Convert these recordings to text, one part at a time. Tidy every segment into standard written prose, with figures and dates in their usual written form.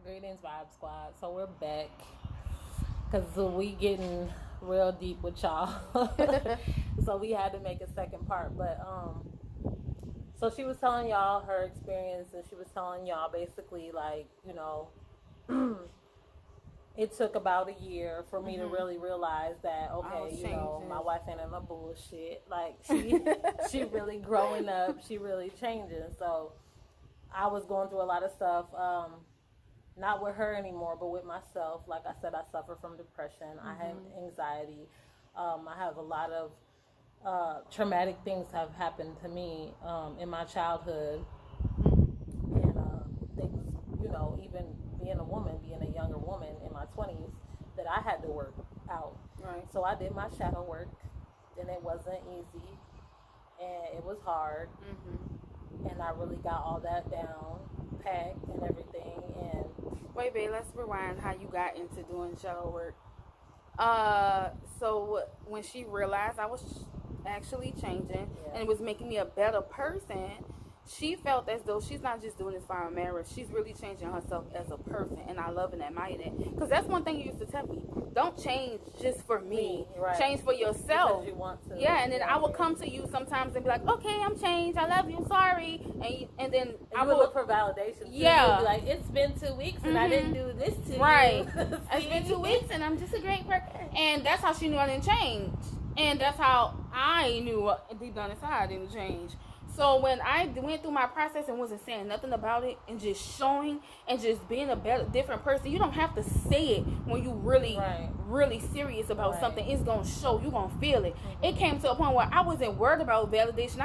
Greetings, Vibe Squad. So we're back because we getting real deep with y'all. So we had to make a second part. But so she was telling y'all her experience, and she was telling y'all basically like it took about a year for me to really realize that okay, my wife ain't in no bullshit. Like she really growing up, she really changing. So I was going through a lot of stuff. Not with her anymore, but with myself. Like I said, I suffer from depression. I have anxiety. I have a lot of traumatic things have happened to me in my childhood, and things, even being a woman, being a younger woman in my 20s, that I had to work out. Right. So I did my shadow work, and it wasn't easy, and it was hard, and I really got all that down, packed, and everything, and Wait, babe, let's rewind how you got into doing shadow work. So when she realized I was actually changing and it was making me a better person, she felt as though she's not just doing this for our marriage. She's really changing herself as a person, and I love and admire that. Because that's one thing you used to tell me. Don't change just for me. Right. Change for yourself. Because you want to. Yeah, and then I would come to you sometimes and be like, okay, I'm changed. I love you. Sorry. And then I would look for validation. Too. Yeah. Be like, it's been 2 weeks and I didn't do this to right. you. It's been 2 weeks and I'm just a great person. And that's how she knew I didn't change. And that's how I knew deep down inside I didn't change. So when I went through my process and wasn't saying nothing about it and just showing and just being a better, different person, you don't have to say it when you really, really serious about something. It's going to show. You're going to feel it. It came to a point where I wasn't worried about validation.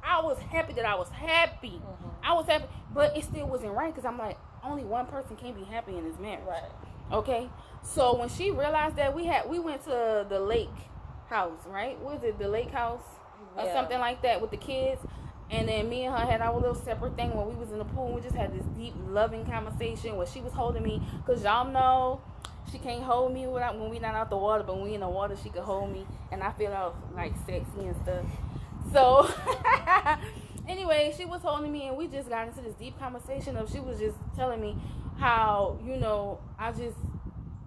I was happy that I was happy. I was happy, but it still wasn't right because I'm like, only one person can be happy in this marriage. Right. Okay? So when she realized that we went to the lake house, right? What was it, the lake house? Or something like that with the kids. And then me and her had our little separate thing when we was in the pool. We just had this deep, loving conversation where she was holding me. Because y'all know she can't hold me when we not out the water. But when we in the water, she could hold me. And I feel all like sexy and stuff. So, anyway, she was holding me. And we just got into this deep conversation of she was just telling me how, I just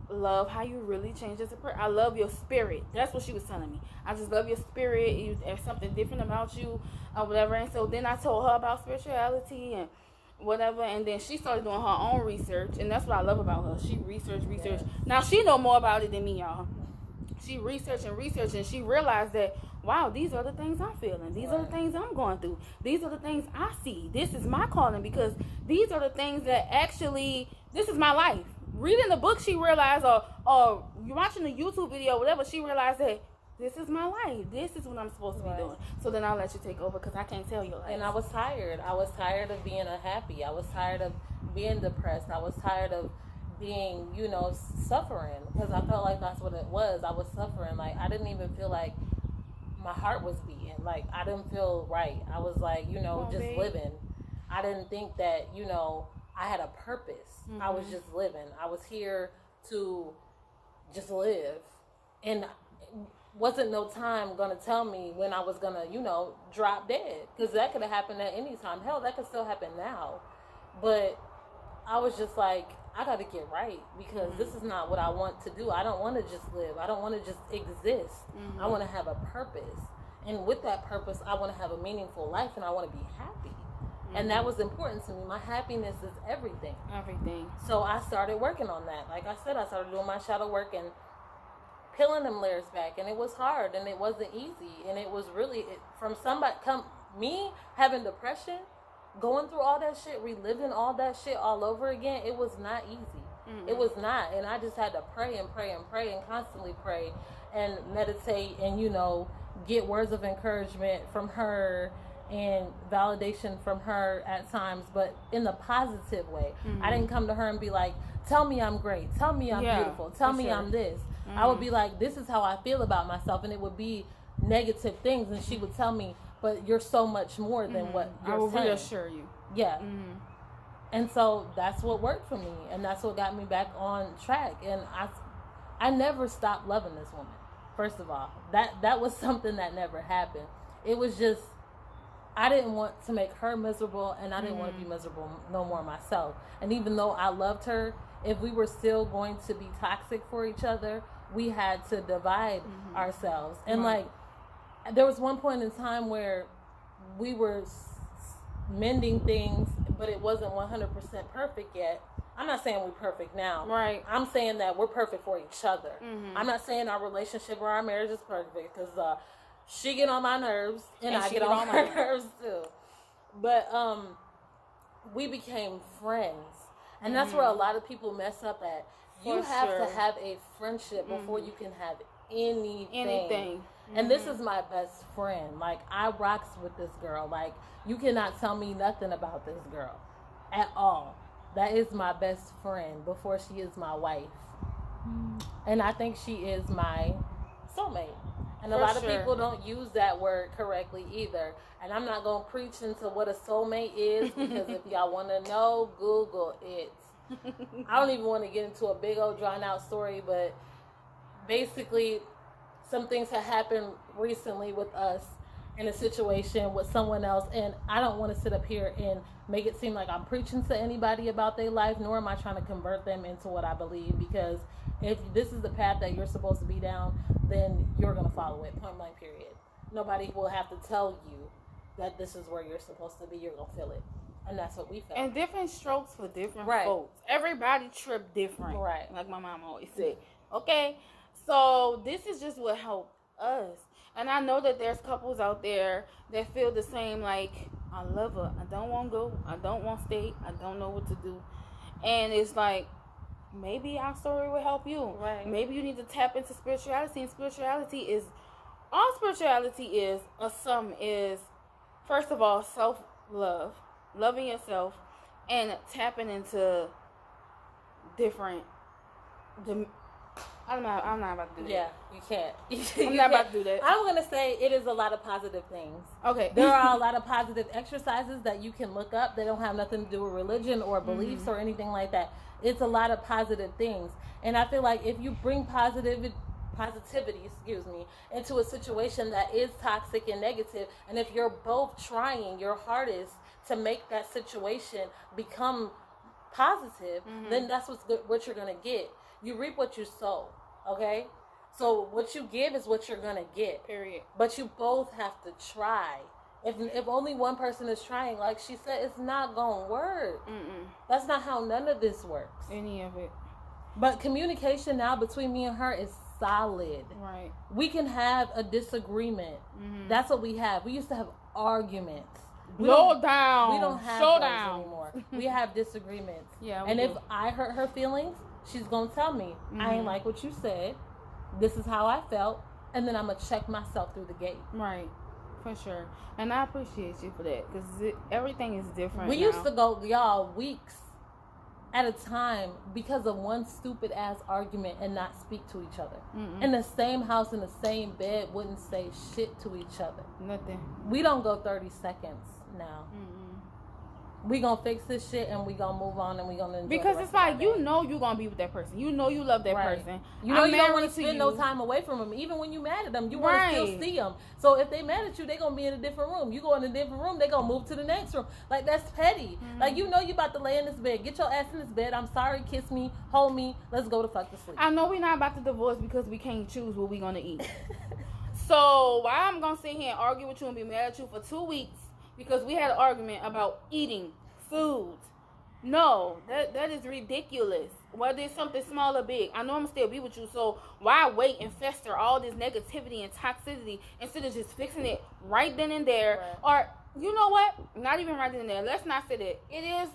love how you really change as a person. I love your spirit. That's what she was telling me. I just love your spirit. There's something different about you or whatever. And so then I told her about spirituality and whatever. And then she started doing her own research. And that's what I love about her. She researched. Yeah. Now she know more about it than me, y'all. She researched and she realized that, wow, these are the things I'm feeling. These are the things I'm going through. These are the things I see. This is my calling because these are the things that actually, this is my life. Reading the book, she realized, or watching the YouTube video, whatever, she realized that this is my life. This is what I'm supposed to be doing. So then I'll let you take over because I can't tell your life. And I was tired. I was tired of being unhappy. I was tired of being depressed. I was tired of being, suffering because I felt like that's what it was. I was suffering. Like, I didn't even feel like my heart was beating. Like, I didn't feel right. I was like, living. I didn't think that, I had a purpose. I was just living. I was here to just live. And wasn't no time going to tell me when I was going to, drop dead. Because that could have happened at any time. Hell, that could still happen now. But I was just like, I got to get right. Because this is not what I want to do. I don't want to just live. I don't want to just exist. I want to have a purpose. And with that purpose, I want to have a meaningful life. And I want to be happy. And that was important to me. My happiness is everything. Everything. So I started working on that. Like I said, I started doing my shadow work and peeling them layers back. And it was hard and it wasn't easy. And it was really, from somebody, me having depression, going through all that shit, reliving all that shit all over again, it was not easy. It was not. And I just had to pray and pray and pray and constantly pray and meditate and, get words of encouragement from her and validation from her at times, but in the positive way. I didn't come to her and be like, tell me I'm great, tell me I'm beautiful, tell me I'm this. I would be like, this is how I feel about myself, and it would be negative things, and she would tell me, but you're so much more than what you're saying. I will reassure you. Yeah. And so that's what worked for me, and that's what got me back on track. And I never stopped loving this woman. First of all, that was something that never happened. It was just I didn't want to make her miserable, and I didn't want to be miserable no more myself. And even though I loved her, if we were still going to be toxic for each other, we had to divide ourselves. And like, there was one point in time where we were mending things, but it wasn't 100% perfect yet. I'm not saying we're perfect now. Right. I'm saying that we're perfect for each other. I'm not saying our relationship or our marriage is perfect, because she get on my nerves and I get on her nerves too. But we became friends. And that's where a lot of people mess up at. You have to have a friendship before you can have anything. And this is my best friend. Like, I rocks with this girl. Like, you cannot tell me nothing about this girl at all. That is my best friend before she is my wife. And I think she is my soulmate. And a lot of people don't use that word correctly either. And I'm not going to preach into what a soulmate is, because if y'all want to know, Google it. I don't even want to get into a big old drawn out story, but basically some things have happened recently with us in a situation with someone else, and I don't want to sit up here and make it seem like I'm preaching to anybody about their life, nor am I trying to convert them into what I believe, because if this is the path that you're supposed to be down, then you're going to follow it, point blank period. Nobody will have to tell you that this is where you're supposed to be. You're going to feel it. And that's what we felt. And different strokes for different folks. Everybody trip different. Right. Like my mom always said. Okay. So this is just what helped us. And I know that there's couples out there that feel the same, like, I love her. I don't want to go. I don't want to stay. I don't know what to do. And it's like, maybe our story will help you. Right. Maybe you need to tap into spirituality. And spirituality is, all spirituality is, or some is, first of all, self-love. Loving yourself and tapping into different. I'm not about to do that. Yeah, you can't. I'm not about to do that. I'm going to say it is a lot of positive things. Okay. There are a lot of positive exercises that you can look up. They don't have nothing to do with religion or beliefs or anything like that. It's a lot of positive things. And I feel like if you bring positivity, into a situation that is toxic and negative, and if you're both trying your hardest to make that situation become positive, then that's what you're going to get. You reap what you sow, okay? So what you give is what you're going to get. Period. But you both have to try. If only one person is trying, like she said, it's not going to work. That's not how none of this works. Any of it. But communication now between me and her is solid. Right. We can have a disagreement. That's what we have. We used to have arguments. We don't have those anymore. We have disagreements. Yeah. And if I hurt her feelings, she's gonna tell me, I ain't like what you said. This is how I felt, and then I'm gonna check myself through the gate. Right. For sure. And I appreciate you for that, because everything is different. We used to go, y'all, weeks at a time because of one stupid ass argument and not speak to each other. In the same house, in the same bed, wouldn't say shit to each other. Nothing. We don't go 30 seconds now. We gonna fix this shit and we gonna move on and we gonna enjoy. Because it's like, you know you gonna be with that person. You know you love that person. You know you don't want to spend no time away from them. Even when you mad at them, you want to still see them. So if they mad at you, they gonna be in a different room. You go in a different room, they gonna move to the next room. Like, that's petty. Like, you know you about to lay in this bed. Get your ass in this bed. I'm sorry. Kiss me. Hold me. Let's go to fuck to sleep. I know we're not about to divorce because we can't choose what we gonna eat. So why I'm gonna sit here and argue with you and be mad at you for 2 weeks because we had an argument about eating food? No, that is ridiculous. Whether it's something small or big, I know I'm gonna still be with you. So why wait and fester all this negativity and toxicity instead of just fixing it right then and there? Or you know what? Not even right then and there. Let's not say that. It is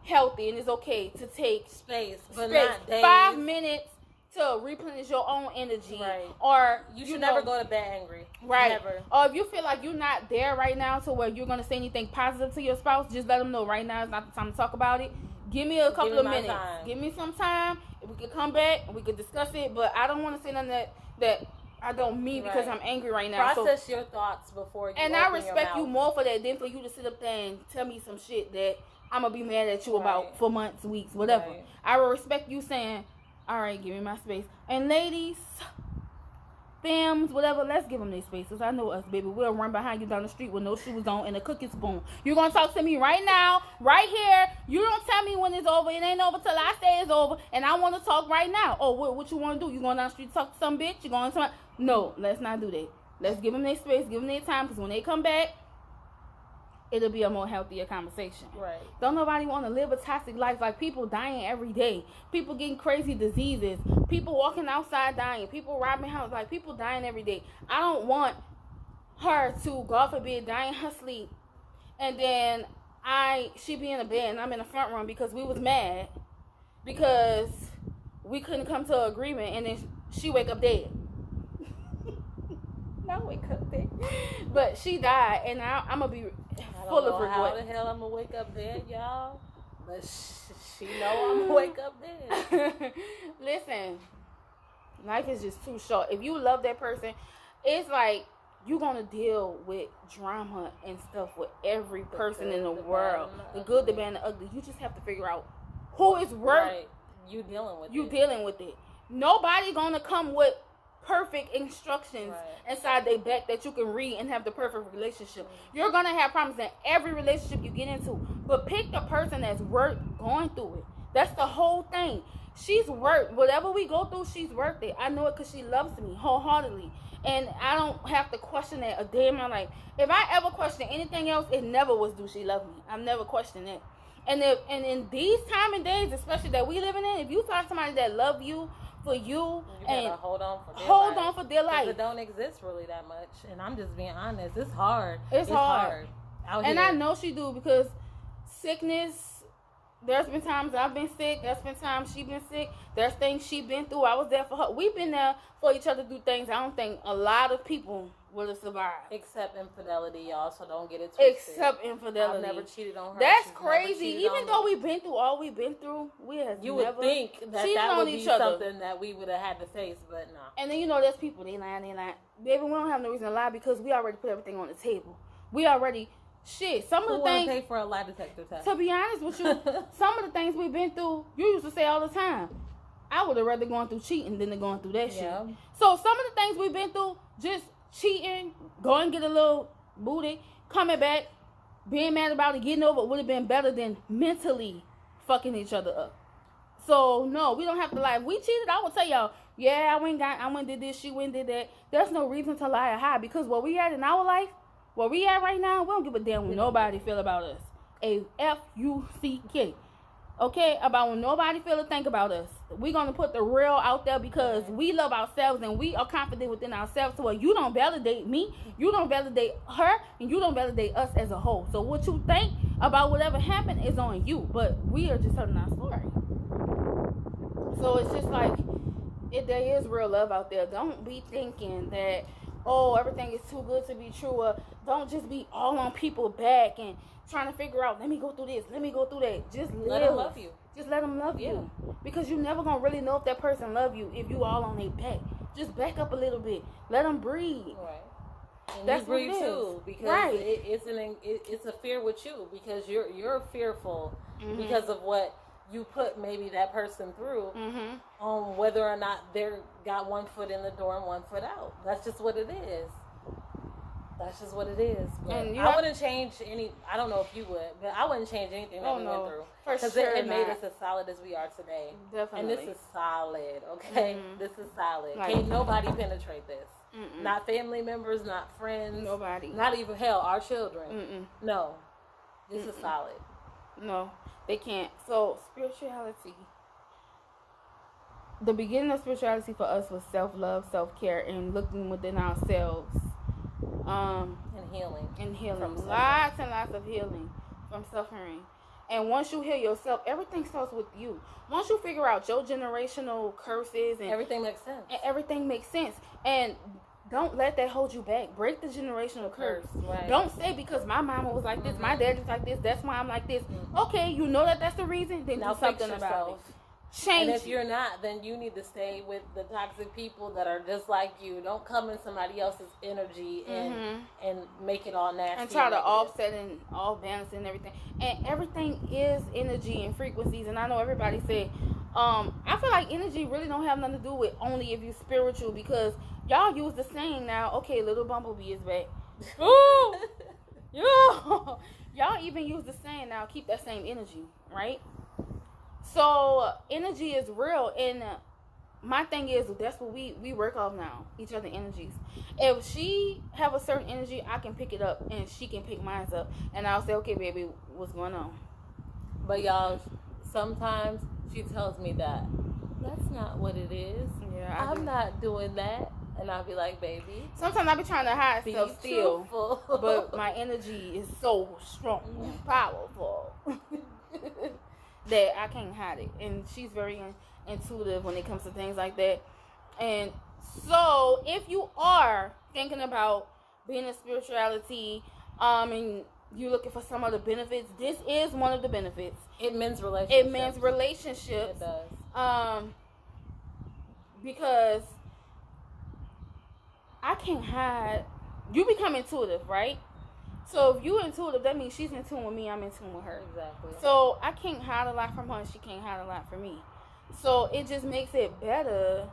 healthy and it's okay to take space, but not days. 5 minutes to replenish your own energy. Right. Or you should never go to bed angry. Right. Never. Or if you feel like you're not there right now to where you're going to say anything positive to your spouse, just let them know right now is not the time to talk about it. Give me a couple of minutes. Give me some time. If we could come back and we could discuss it. But I don't want to say nothing that I don't mean because I'm angry right now. Process your thoughts before you and open I respect your mouth. you more for that than for you to sit up there and tell me some shit that I'm going to be mad at you about for months, weeks, whatever. I will respect you saying, all right, give me my space. And ladies, Femmes, whatever, let's give them their space. Cause I know us, baby. We'll run behind you down the street with no shoes on and a cookie spoon. You're gonna talk to me right now, right here. You don't tell me when it's over. It ain't over till I say it's over. And I want to talk right now. Oh, what you want to do? You going down the street to talk to some bitch? You going to? No, let's not do that. Let's give them their space, give them their time. Cause when they come back, it'll be a more healthier conversation. Right. Don't nobody want to live a toxic life. Like, people dying every day. People getting crazy diseases. People walking outside dying. People robbing houses. Like, people dying every day. I don't want her to, God forbid, die in her sleep. And then she be in the bed and I'm in the front room because we was mad. Because we couldn't come to an agreement. And then she wake up dead. Not wake up dead. But she died. And I'm going to be full of regret. How the hell I'm gonna wake up dead, y'all? But she know I'm gonna wake up dead. Listen, life is just too short. If you love that person, it's like you're gonna deal with drama and stuff with every person in the world. The good, the bad, and the ugly. You just have to figure out who is worth. Right. You dealing with it. Nobody gonna come with perfect instructions inside their back that you can read and have the perfect relationship. You're gonna have problems in every relationship you get into, but pick the person that's worth going through it. That's the whole thing. She's worth whatever we go through. She's worth it. I know it because she loves me wholeheartedly, and I don't have to question that a day in my life. If I ever question anything else, it never was, do she love me? I've never questioned it. And in these time and days, especially that we living in, if you find somebody that love you for you and hold on for their life. It don't exist really that much, and I'm just being honest. It's hard. It's hard out here. I know she do, because sickness. There's been times I've been sick. There's been times she been sick. There's things she been through. I was there for her. We've been there for each other through things I don't think a lot of people would have survived. Except infidelity, y'all. So don't get it twisted. Except infidelity. I've never cheated on her. That's crazy. Even though we've been through all we've been through, you would think that would be something that we would have had to face, but no. And then there's people, they lying. Baby, we don't have no reason to lie because we already put everything on the table. We already... Shit, some of the things... pay for a lie detector test? To be honest with you, some of the things we've been through, you used to say all the time, I would have rather gone through cheating than going through that shit. So some of the things we've been through, just cheating, go and get a little booty, coming back, being mad about it, getting over it would have been better than mentally fucking each other up. So no, we don't have to lie. If we cheated, I would tell y'all, yeah, I went and did this, she went and did that. There's no reason to lie or hide, because what we had in our life, where we at right now, we don't give a damn what nobody feel about us. AFUCK. Okay? About when nobody feel or think about us. We're going to put the real out there because we love ourselves and we are confident within ourselves. So where you don't validate me, you don't validate her, and you don't validate us as a whole. So what you think about whatever happened is on you. But we are just telling our story. So it's just like, there is real love out there. Don't be thinking that, oh, everything is too good to be true. Or don't just be all on people's back and trying to figure out, let me go through this, let me go through that. Just let them love you. Just let them love you. Because you never going to really know if that person love you if you all on their back. Just back up a little bit. Let them breathe. Right. And that's you breathe too, because it's a fear with you, because you're fearful because of what you put maybe that person through, on whether or not they're got one foot in the door and one foot out. That's just what it is. That's just what it is. And I wouldn't change any. I don't know if you would, but I wouldn't change anything that we went through, because it made us as solid as we are today. Definitely. And this is solid. Okay, this is solid. Can't nobody penetrate this. Not family members, not friends, nobody. Not even our children. No, this is solid. No, they can't. So spirituality. The beginning of spirituality for us was self-love, self-care, and looking within ourselves. And healing. Lots and lots of healing from suffering. And once you heal yourself, everything starts with you. Once you figure out your generational curses, and everything makes sense. And don't let that hold you back. Break the generational curse. Right. Don't say because my mama was like this, my dad was like this, that's why I'm like this. Okay, you know that's the reason, then now do something about it. Change. And if you're not, then you need to stay with the toxic people that are just like you. Don't come in somebody else's energy and make it all nasty. And try to offset and all balance and everything. And everything is energy and frequencies. And I know everybody say, I feel like energy really don't have nothing to do with only if you spiritual, because y'all use the saying now, okay, little bumblebee is back. Ooh, yo, y'all even use the saying now, keep that same energy, right? So energy is real, and my thing is that's what we work off now, each other energies. If she have a certain energy, I can pick it up, and she can pick mine up, and I'll say, okay, baby, what's going on? But y'all, sometimes she tells me that that's not what it is. Yeah, I'm not doing that, and I'll be like, baby. Sometimes I be trying to hide stuff still, truthful. but my energy is so strong and powerful that I can't hide it. And she's very intuitive when it comes to things like that. And so, if you are thinking about being in spirituality, and you're looking for some of the benefits, this is one of the benefits. It means relationships. It means relationships. It does. Because I can't hide. You become intuitive, right? So if you intuitive, that means she's in tune with me, I'm in tune with her. Exactly. So I can't hide a lot from her, and she can't hide a lot from me. So it just makes it better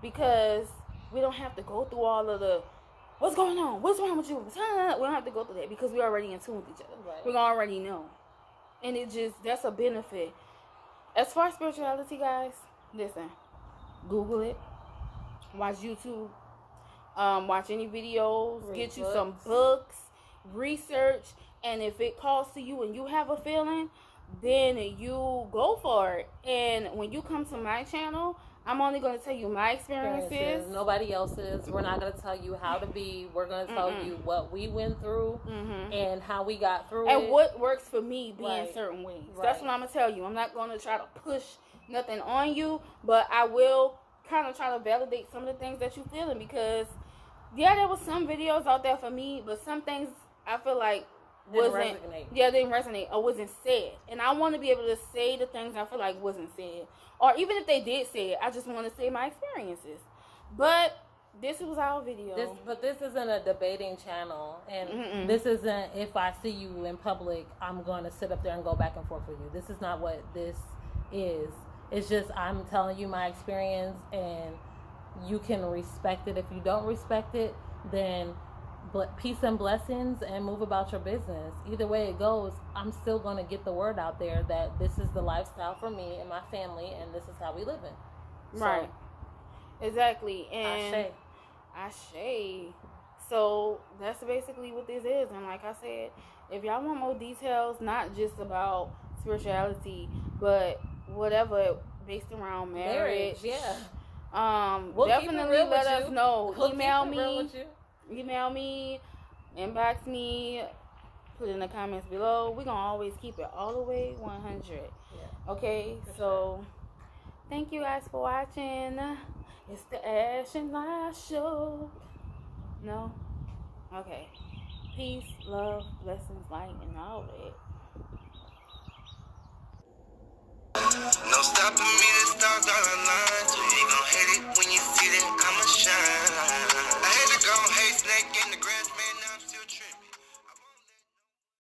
because we don't have to go through all of the what's going on, what's wrong with you. We don't have to go through that because we're already in tune with each other. Right. We already know, and that's a benefit. As far as spirituality, guys, listen, Google it, watch YouTube, watch any videos, get you some books, research, and if it calls to you and you have a feeling, then you go for it. And when you come to my channel, I'm only going to tell you my experiences. Nobody else's. We're not going to tell you how to be. We're going to tell you what we went through and how we got through and it. what works for me being Right. certain ways. Right. That's what I'm going to tell you. I'm not going to try to push nothing on you, but I will kind of try to validate some of the things that you're feeling, because there was some videos out there for me, but some things I feel like didn't resonate or wasn't said. And I want to be able to say the things I feel like wasn't said. Or even if they did say it, I just want to say my experiences. But this was our video. This isn't a debating channel. And this isn't, if I see you in public, I'm going to sit up there and go back and forth with you. This is not what this is. It's just I'm telling you my experience, and you can respect it. If you don't respect it, then peace and blessings, and move about your business. Either way it goes, I'm still going to get the word out there that this is the lifestyle for me and my family, and this is how we live in. Right. Exactly. And Ashe. So that's basically what this is. And like I said, if y'all want more details, not just about spirituality, but whatever based around marriage, we'll definitely let us know. We'll Email me, inbox me, put in the comments below. We're going to always keep it all the way 100. Yeah. Okay? So, thank you guys for watching. It's the Ash and Live Show. No? Okay. Peace, love, blessings, light, and all that. No stopping me, this stars all I